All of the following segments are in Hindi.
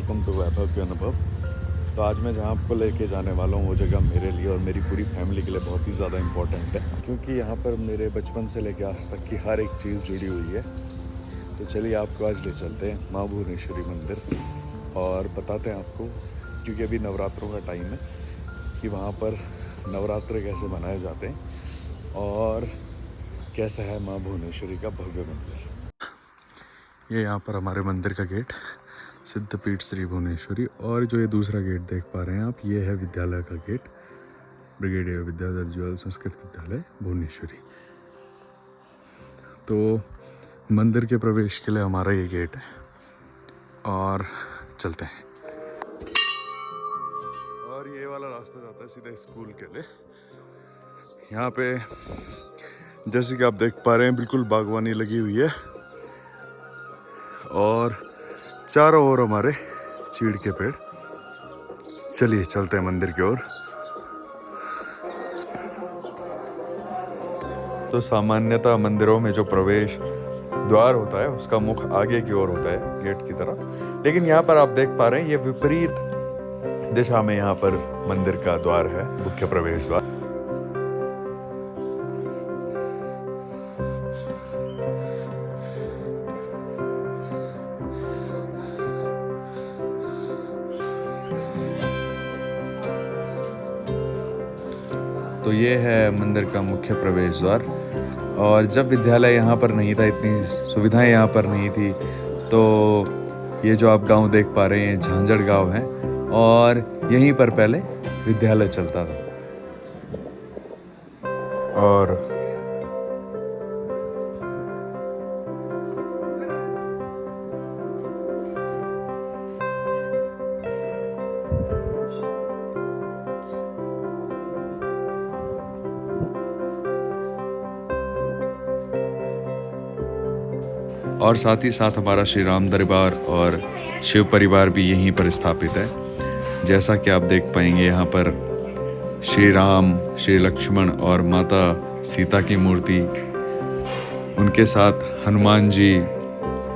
वेलकम टू वैभव के अनुभव। तो आज मैं जहाँ आपको लेके जाने वाला हूँ वो जगह मेरे लिए और मेरी पूरी फैमिली के लिए बहुत ही ज़्यादा इम्पोर्टेंट है, क्योंकि यहाँ पर मेरे बचपन से लेकर आज तक की हर एक चीज़ जुड़ी हुई है। तो चलिए आपको आज ले चलते हैं माँ भुवनेश्वरी मंदिर और बताते हैं आपको, क्योंकि अभी नवरात्रों का टाइम है, कि वहाँ पर नवरात्र कैसे मनाए जाते हैं और कैसा है माँ भुवनेश्वरी का भव्य मंदिर। ये यहाँ पर हमारे मंदिर का गेट सिद्धपीठ श्री भुवनेश्वरी, और जो ये दूसरा गेट देख पा रहे हैं आप, ये है विद्यालय का गेट, ब्रिगेडियर विद्याधर जुएल संस्कृत विद्यालय भुवनेश्वरी। तो मंदिर के प्रवेश के लिए हमारा ये गेट है और चलते हैं। और ये वाला रास्ता जाता है सीधे स्कूल के लिए। यहाँ पे जैसे कि आप देख पा रहे हैं बिल्कुल बागवानी लगी हुई है और चारों ओर हमारे चीड़ के पेड़। चलिए चलते हैं मंदिर की ओर। तो सामान्यतः मंदिरों में जो प्रवेश द्वार होता है उसका मुख आगे की ओर होता है गेट की तरह, लेकिन यहाँ पर आप देख पा रहे हैं ये विपरीत दिशा में यहाँ पर मंदिर का द्वार है, मुख्य प्रवेश द्वार। तो ये है मंदिर का मुख्य प्रवेश द्वार। और जब विद्यालय यहाँ पर नहीं था, इतनी सुविधाएं यहाँ पर नहीं थी, तो ये जो आप गांव देख पा रहे हैं झांझड़ गांव है और यहीं पर पहले विद्यालय चलता था। और साथ ही साथ हमारा श्री राम दरबार और शिव परिवार भी यहीं पर स्थापित है। जैसा कि आप देख पाएंगे यहाँ पर श्री राम, श्री लक्ष्मण और माता सीता की मूर्ति, उनके साथ हनुमान जी,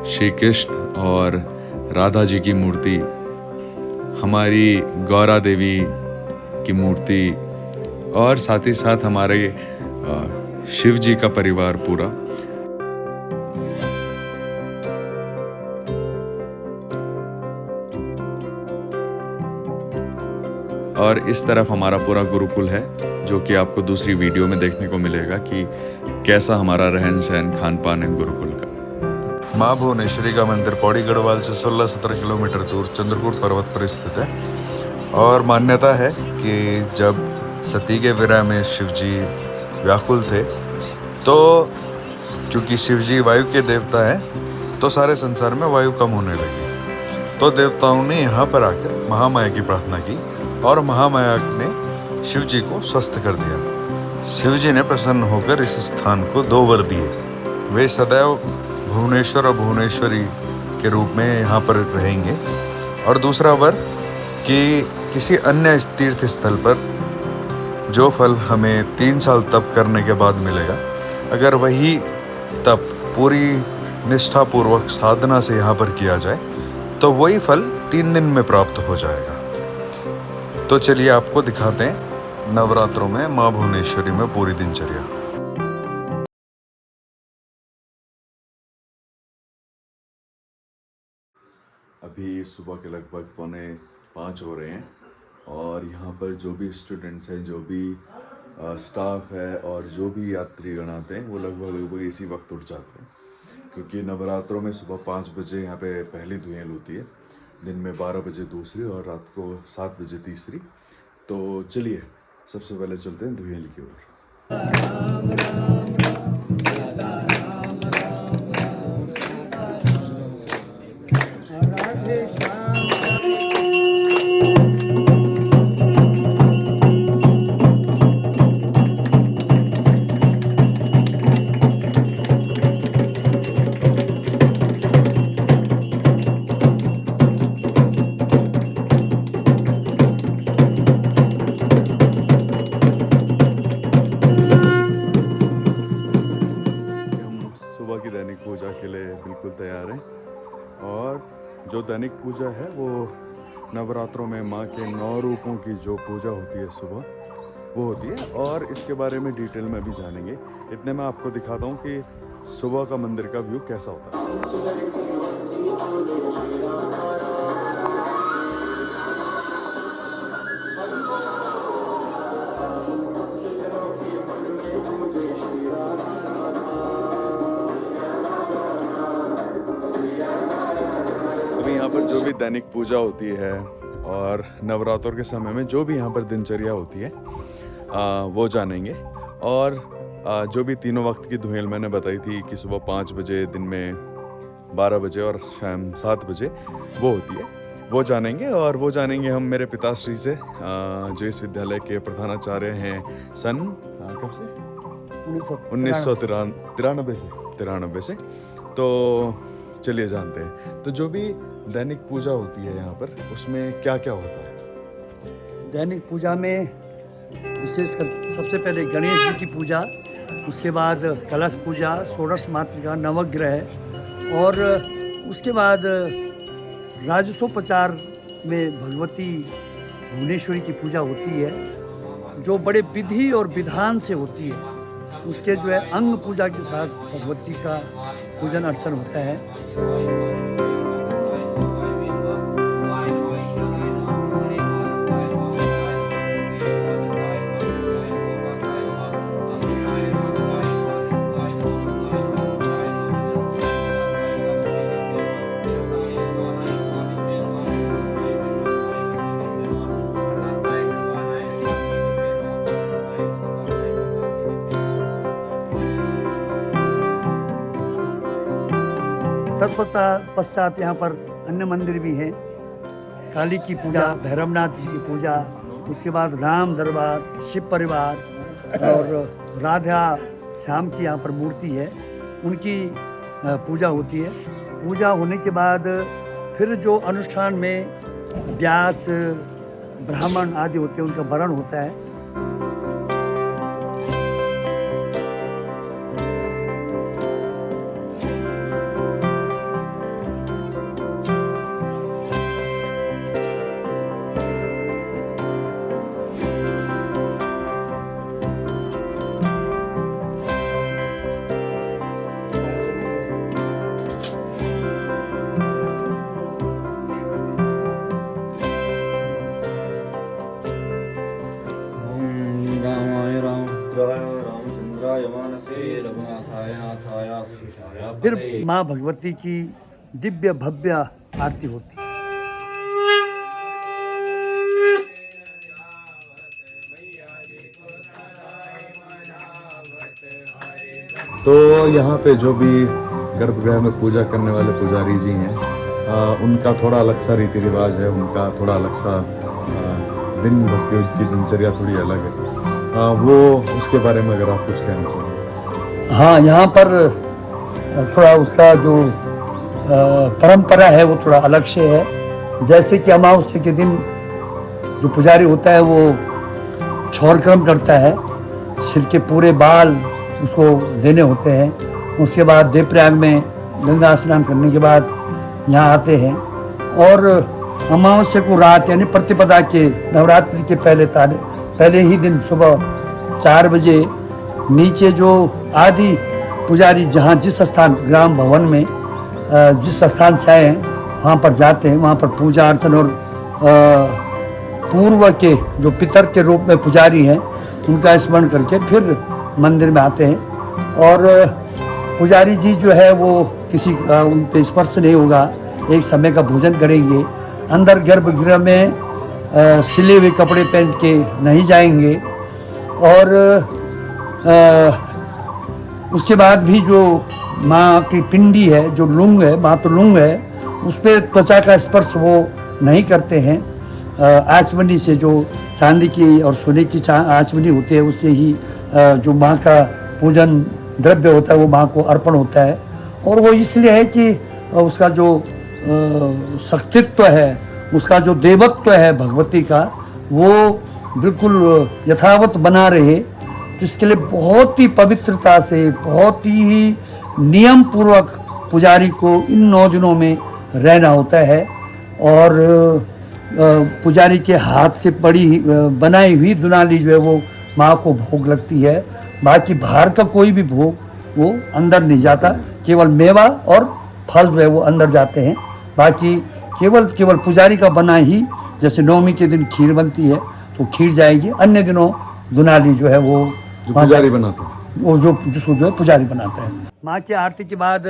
श्री कृष्ण और राधा जी की मूर्ति, हमारी गौरा देवी की मूर्ति और साथ ही साथ हमारे शिव जी का परिवार पूरा। और इस तरफ हमारा पूरा गुरुकुल है, जो कि आपको दूसरी वीडियो में देखने को मिलेगा कि कैसा हमारा रहन सहन खान पान है गुरुकुल का। माँ भुवनेश्वरी का मंदिर पौड़ी गढ़वाल से 16-17 किलोमीटर दूर चंद्रकूट पर्वत पर स्थित है। और मान्यता है कि जब सती के विरह में शिवजी व्याकुल थे, तो क्योंकि शिवजी वायु के देवता हैं, तो सारे संसार में वायु कम होने लगी, तो देवताओं ने यहाँ पर आकर महामाया की प्रार्थना की और महामाया ने शिव जी को स्वस्थ कर दिया। शिव जी ने प्रसन्न होकर इस स्थान को 2 वर दिए। वे सदैव भुवनेश्वर और भुवनेश्वरी के रूप में यहाँ पर रहेंगे। और दूसरा वर कि किसी अन्य तीर्थ स्थल पर जो फल हमें 3 साल तप करने के बाद मिलेगा, अगर वही तप पूरी निष्ठापूर्वक साधना से यहाँ पर किया जाए तो वही फल 3 दिन में प्राप्त हो जाएगा। तो चलिए आपको दिखाते हैं नवरात्रों में माँ भुवनेश्वरी में पूरी दिनचर्या। अभी सुबह के लगभग 4:45 हो रहे हैं और यहाँ पर जो भी स्टूडेंट्स हैं, जो भी स्टाफ है और जो भी यात्रीगण आते हैं, वो लगभग इसी वक्त उठ जाते हैं, क्योंकि नवरात्रों में सुबह 5 बजे यहाँ पे पहली धुएल होती है, दिन में 12 बजे दूसरी और रात को 7 बजे तीसरी। तो चलिए सबसे पहले चलते हैं धुएल की ओर। दैनिक पूजा है वो नवरात्रों में माँ के 9 रूपों की जो पूजा होती है सुबह वो होती है, और इसके बारे में डिटेल में भी जानेंगे। इतने में आपको दिखाता हूँ कि सुबह का मंदिर का व्यू कैसा होता है। अभी यहाँ पर जो भी दैनिक पूजा होती है और नवरात्रों के समय में जो भी यहाँ पर दिनचर्या होती है वो जानेंगे। और जो भी तीनों वक्त की धुएल मैंने बताई थी कि सुबह 5 बजे, दिन में 12 बजे और शाम 7 बजे वो होती है, वो जानेंगे। और वो जानेंगे हम मेरे पिताश्री से जो इस विद्यालय के प्रधानाचार्य हैं सन कब से 1993 से। तो चलिए जानते हैं। तो जो भी दैनिक पूजा होती है यहाँ पर उसमें क्या क्या होता है? दैनिक पूजा में विशेषकर सबसे पहले गणेश जी की पूजा, उसके बाद कलश पूजा, षोडश मातृका, नवग्रह, और उसके बाद राजसोपचार में भगवती भुवनेश्वरी की पूजा होती है जो बड़े विधि और विधान से होती है। उसके जो है अंग पूजा के साथ भगवती का पूजन अर्चन होता है। तत्पश्चात यहाँ पर अन्य मंदिर भी हैं। काली की पूजा, भैरवनाथ जी की पूजा, उसके बाद राम दरबार, शिव परिवार और राधा श्याम की यहाँ पर मूर्ति है, उनकी पूजा होती है। पूजा होने के बाद फिर जो अनुष्ठान में व्यास, ब्राह्मण आदि होते हैं उनका वरण होता है। फिर माँ भगवती की दिव्य भव्य आरती होती है। तो यहाँ पे जो भी गर्भगृह में पूजा करने वाले पुजारी जी हैं उनका थोड़ा अलग सा रीति रिवाज है, उनका थोड़ा अलग सा दिन भर की दिनचर्या थोड़ी अलग है। वो उसके बारे में अगर आप कुछ कहना चाहिए। हाँ, यहाँ पर थोड़ा उसका जो परंपरा है वो थोड़ा अलग से है। जैसे कि अमावस्या के दिन जो पुजारी होता है वो क्षौरक्रम करता है, सिर के पूरे बाल उसको देने होते हैं। उसके बाद देवप्रयाग में गंगा स्नान करने के बाद यहाँ आते हैं और अमावस्या को रात यानी प्रतिपदा के नवरात्रि के पहले ही दिन सुबह 4 बजे नीचे जो आदि पुजारी जहाँ जिस स्थान ग्राम भवन में जिस स्थान से आए हैं वहाँ पर जाते हैं। वहाँ पर पूजा अर्चन और पूर्व के जो पितर के रूप में पुजारी हैं उनका स्मरण करके फिर मंदिर में आते हैं। और पुजारी जी जो है वो किसी उनके स्पर्श नहीं होगा, एक समय का भोजन करेंगे। अंदर गर्भगृह में सिले हुए कपड़े पहन के नहीं जाएंगे। और उसके बाद भी जो माँ की पिंडी है, जो लुंग है, माँ तो लुंग है, उस पर त्वचा का स्पर्श वो नहीं करते हैं। आचमनी से जो चांदी की और सोने की आचमनी होती है उससे ही जो माँ का पूजन द्रव्य होता है वो माँ को अर्पण होता है। और वो इसलिए है कि उसका जो शक्तित्व है, उसका जो देवत्व है भगवती का, वो बिल्कुल यथावत बना रहे। तो इसके लिए बहुत ही पवित्रता से, बहुत ही नियम पूर्वक पुजारी को इन 9 दिनों में रहना होता है। और पुजारी के हाथ से बनाई हुई दुनाली जो है वो माँ को भोग लगती है। बाकी बाहर का कोई भी भोग वो अंदर नहीं जाता, केवल मेवा और फल जो है वो अंदर जाते हैं। बाकी केवल पुजारी का बना ही, जैसे नवमी के दिन खीर बनती है तो खीर जाएगी, अन्य दिनों दुनाली जो है वो पुजारी बनाते हैं, वो जिसको जो है पुजारी बनाते हैं। माँ की आरती के बाद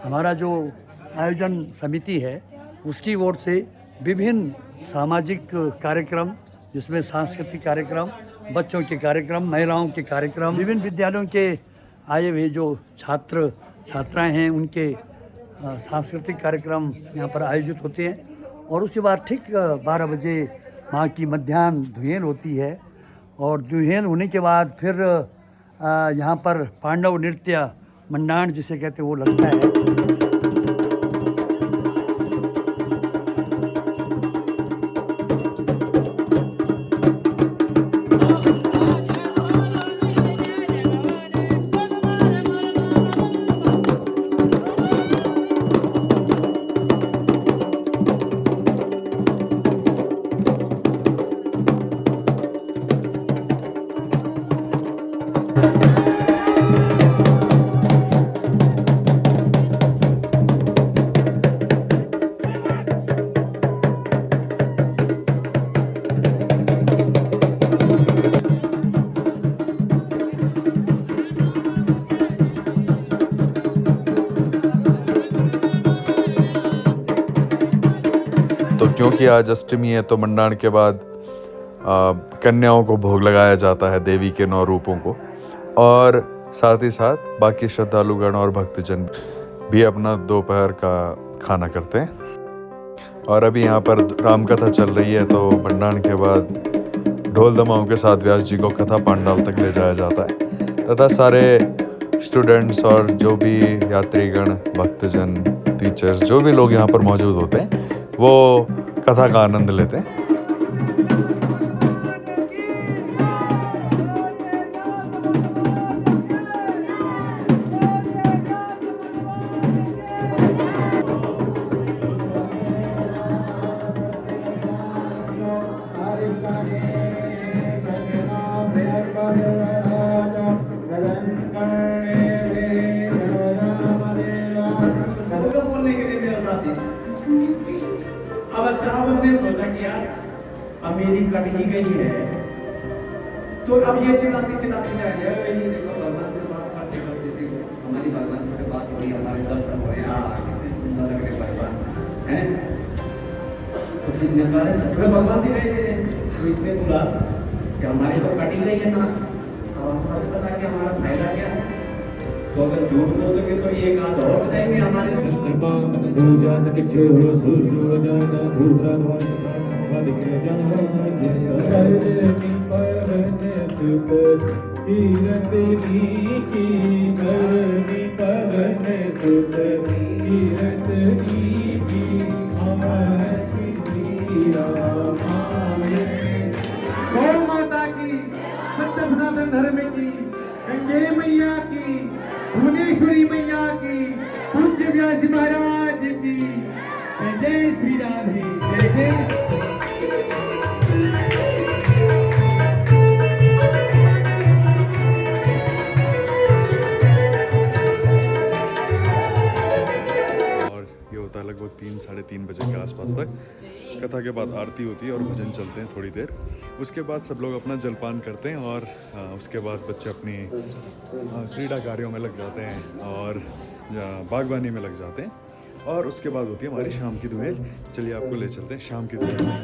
हमारा जो आयोजन समिति है उसकी ओर से विभिन्न सामाजिक कार्यक्रम, जिसमें सांस्कृतिक कार्यक्रम, बच्चों के कार्यक्रम, महिलाओं के कार्यक्रम, विभिन्न विद्यालयों के आए हुए जो छात्र छात्राएं हैं उनके सांस्कृतिक कार्यक्रम यहाँ पर आयोजित होते हैं। और उसके बाद ठीक 12 बजे माँ की मध्याह्न धुएल होती है और धुएल होने के बाद फिर यहाँ पर पांडव नृत्य, मंडाण जिसे कहते हैं, वो लगता है। तो क्योंकि आज अष्टमी है तो मंडाण के बाद कन्याओं को भोग लगाया जाता है, देवी के 9 रूपों को, और साथ ही साथ बाकी श्रद्धालुगण और भक्तजन भी अपना दोपहर का खाना करते हैं। और अभी यहाँ पर राम कथा चल रही है तो मंडाण के बाद ढोल धमाओं के साथ व्यास जी को कथा पांडाल तक ले जाया जाता है तथा सारे स्टूडेंट्स और जो भी यात्रीगण, भक्तजन, टीचर्स, जो भी लोग यहाँ पर मौजूद होते हैं वो कथा का आनंद लेते हैं। अब अचानक उसने सोचा कि यार अब मेरी कट ही गई है तो अब ये चिल्लाती जाएगा, ये देखो भगवान से बात करते थे, हमारी भगवान जी से बात हो रही, हमारे दर्शन हो रहे, कितने सुंदर लग रहे भगवान हैं। तो किसने कहा सच में भगवान दिखाई दे रहे हैं, तो इसने बोला कि हमारी तो कट ही गई है ना, तो हम सच बता के हमारा फायदा क्या है। तो अगर झूठ बोलोगे तो एक आध और बताएंगे हमारे गौ माता की, सत्य सनातन धर्म की, गंगे मैया की, भुवनेश्वरी मैया की, पूज्य व्यास जी महाराज की जय जय श्री राधे, जय जय। और ये होता है लगभग 3-3:30 बजे के आसपास तक। कथा के बाद आरती होती है और भजन चलते हैं थोड़ी देर। उसके बाद सब लोग अपना जलपान करते हैं और उसके बाद बच्चे अपनी क्रीड़ा कार्यों में लग जाते हैं और बागवानी में लग जाते हैं। और उसके बाद होती है हमारी शाम की धुएल। चलिए आपको ले चलते हैं शाम की धुएल में।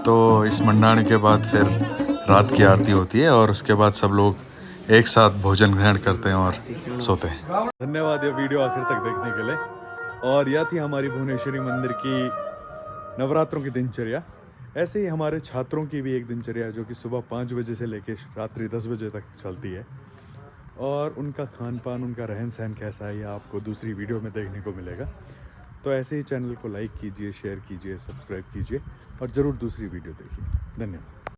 तो इस मंडाने के बाद फिर रात की आरती होती है और उसके बाद सब लोग एक साथ भोजन ग्रहण करते हैं और सोते हैं। धन्यवाद ये वीडियो आखिर तक देखने के लिए। और यह थी हमारी भुवनेश्वरी मंदिर की नवरात्रों की दिनचर्या। ऐसे ही हमारे छात्रों की भी एक दिनचर्या है जो कि सुबह 5 बजे से लेकर रात्रि 10 बजे तक चलती है। और उनका खान पान, उनका रहन सहन कैसा है, यह आपको दूसरी वीडियो में देखने को मिलेगा। तो ऐसे ही चैनल को लाइक कीजिए, शेयर कीजिए, सब्सक्राइब कीजिए और ज़रूर दूसरी वीडियो देखिए। धन्यवाद।